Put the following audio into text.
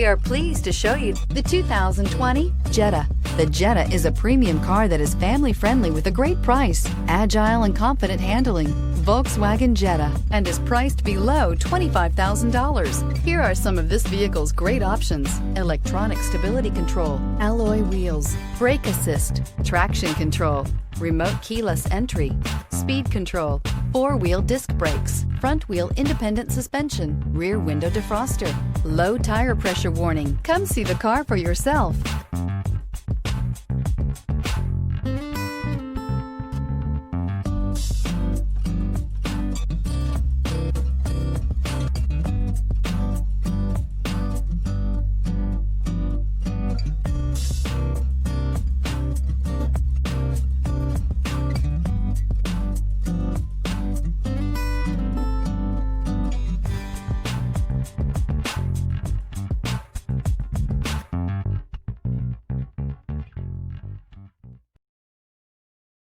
We are pleased to show you the 2020 Jetta. The Jetta is a premium car that is family-friendly with a great price, agile and confident handling. Volkswagen Jetta, and is priced below $25,000. Here are some of this vehicle's great options: electronic stability control, alloy wheels, brake assist, traction control, remote keyless entry, speed control, four-wheel disc brakes, front-wheel independent suspension, rear window defroster, low tire pressure warning. Come see the car for yourself.